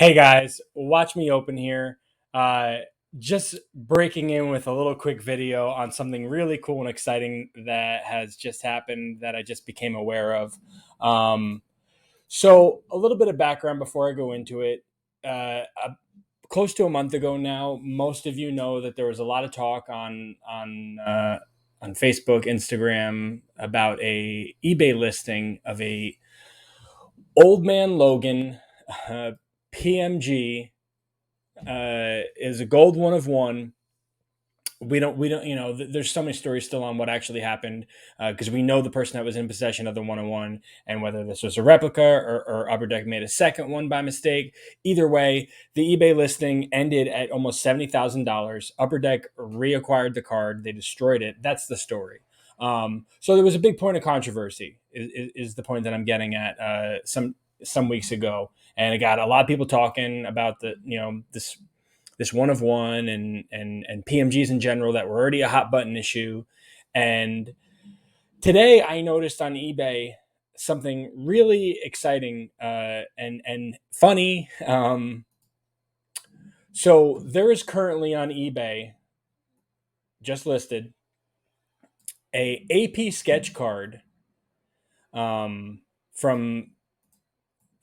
Hey guys, watch me open here. Uh, just breaking in with a little quick video on something really cool and exciting that has just happened that I just became aware of. Um, a little bit of background before I go into it. Close to a month ago now, most of you know that there was a lot of talk on Facebook, Instagram about a eBay listing of a old man Logan uh, PMG is a gold one of one. We don't there's so many stories still on what actually happened because we know the person that was in possession of the 101 and whether this was a replica or Upper Deck made a second one by mistake. Either way, the eBay listing ended at almost $70,000. Upper Deck reacquired the card. They destroyed it. That's the story. So there was a big point of controversy is the point that I'm getting at some weeks ago, and it got a lot of people talking about this one of one and PMGs in general that were already a hot button issue. And today I noticed on eBay something really exciting and funny. So there is currently on eBay, just listed, a AP sketch card um, from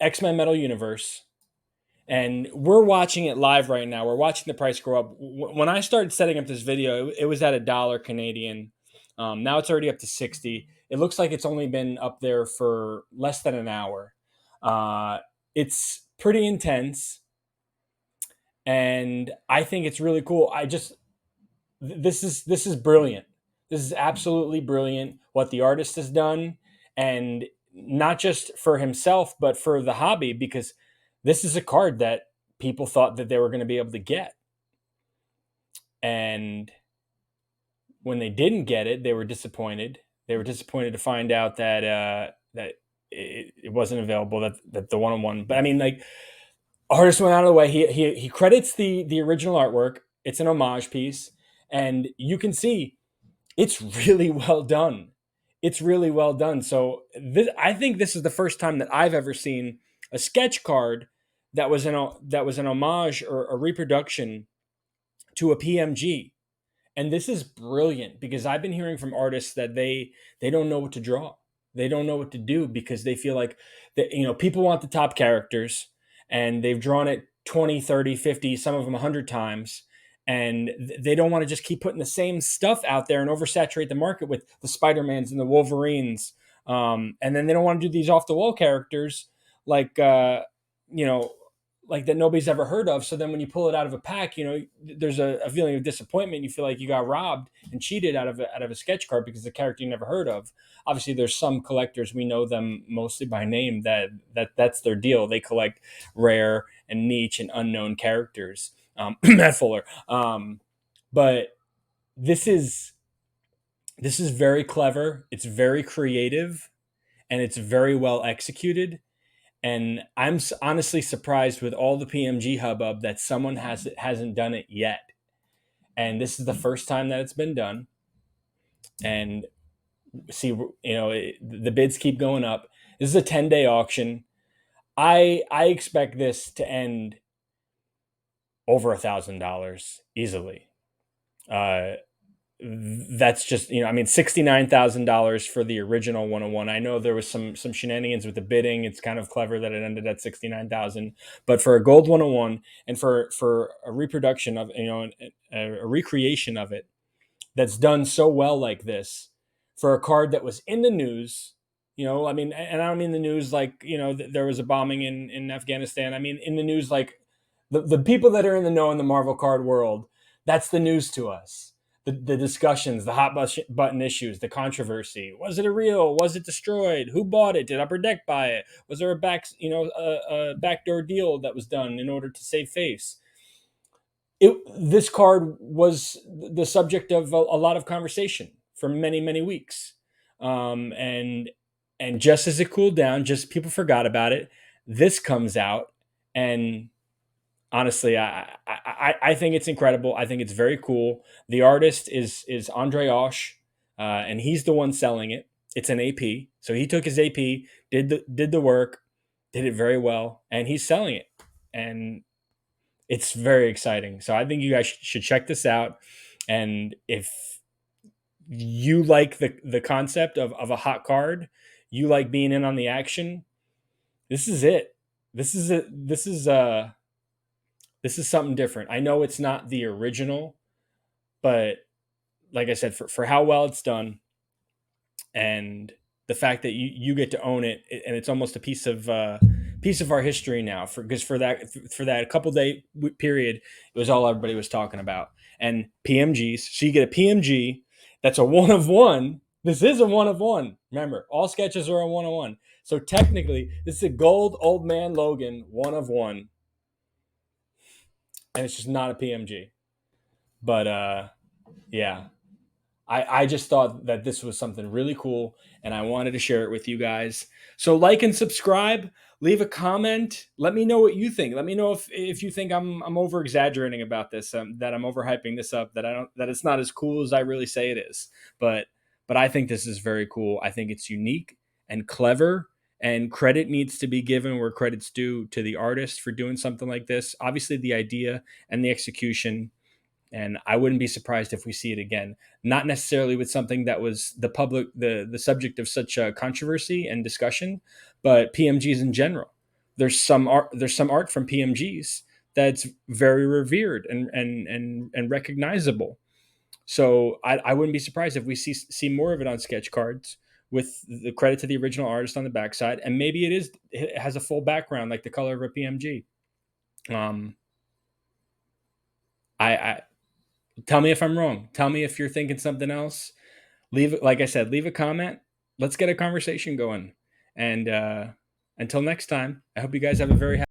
X-Men Metal Universe, and we're watching it live right now. We're watching the price go up. When I started setting up this video, it was at $1 Canadian. Now it's already up to 60. It looks like it's only been up there for less than an hour. It's pretty intense, and I think it's really cool. This is brilliant. This is absolutely brilliant what the artist has done, and not just for himself, but for the hobby, because this is a card that people thought that they were going to be able to get. And when they didn't get it, they were disappointed. They were disappointed to find out that it wasn't available. That the one on one. But I mean, like, artist went out of the way. He credits the original artwork. It's an homage piece, and you can see it's really well done. It's really well done. So I think this is the first time that I've ever seen a sketch card that was an homage or a reproduction to a PMG. And this is brilliant because I've been hearing from artists that they don't know what to draw. They don't know what to do because they feel like that people want the top characters, and they've drawn it 20, 30, 50, some of them 100 times, and they don't want to just keep putting the same stuff out there and oversaturate the market with the Spider-Mans and the Wolverines. And then they don't want to do these off the wall characters like you know like that nobody's ever heard of. So then when you pull it out of a pack, there's a feeling of disappointment. You feel like you got robbed and cheated out of a sketch card because the character you never heard of. Obviously, there's some collectors, we know them mostly by name, that's their deal. They collect rare and niche and unknown characters. Matt Fuller. But this is this is very clever. It's very creative, and it's very well executed. And I'm honestly surprised with all the PMG hubbub that someone hasn't done it yet. And this is the first time that it's been done. And see, the bids keep going up. This is a 10-day auction. I expect this to end over $1,000 easily. That's just, I mean, $69,000 for the original 101. I know there was some shenanigans with the bidding. It's kind of clever that it ended at 69,000, but for a gold 101 and for a reproduction of, a recreation of it that's done so well like this, for a card that was in the news, I mean, and I don't mean the news like, there was a bombing in Afghanistan. I mean, in the news, like the people that are in the know in the Marvel card world, that's the news to us. The discussions, the hot button issues, the controversy. Was it a real? Was it destroyed? Who bought it? Did Upper Deck buy it? Was there a backdoor deal that was done in order to save face? This card was the subject of a lot of conversation for many, many weeks. And just as it cooled down, just people forgot about it. This comes out, and honestly, I think it's incredible. I think it's very cool. The artist is Andrei Ausch, and he's the one selling it. It's an AP, so he took his AP, did the work, did it very well, and he's selling it. and it's very exciting. So I think you guys should check this out. And if you like the concept of a hot card, you like being in on the action, this is it. This is it. This is something different. I know it's not the original, but like I said, for how well it's done, and the fact that you get to own it, and it's almost a piece of our history now. Because for that couple day period, it was all everybody was talking about. And PMGs, so you get a PMG that's a one of one. This is a one of one. Remember, all sketches are a one of one. So technically, this is a gold old man Logan one of one, and it's just not a PMG. But yeah, I just thought that this was something really cool, and I wanted to share it with you guys. So like and subscribe, leave a comment, let me know what you think. Let me know if you think I'm over exaggerating about this, that I'm overhyping this up, that it's not as cool as I really say it is. But I think this is very cool. I think it's unique and clever, and credit needs to be given where credit's due to the artist for doing something like this. Obviously, the idea and the execution, and I wouldn't be surprised if we see it again. Not necessarily with something that was the subject of such a controversy and discussion, but PMGs in general. There's some art from PMGs that's very revered and recognizable. So I wouldn't be surprised if we see more of it on sketch cards with the credit to the original artist on the backside, and maybe it has a full background like the color of a PMG. Um, I Tell me if I'm wrong. Tell me if you're thinking something else. Like I said, leave a comment. Let's get a conversation going. And until next time, I hope you guys have a very happy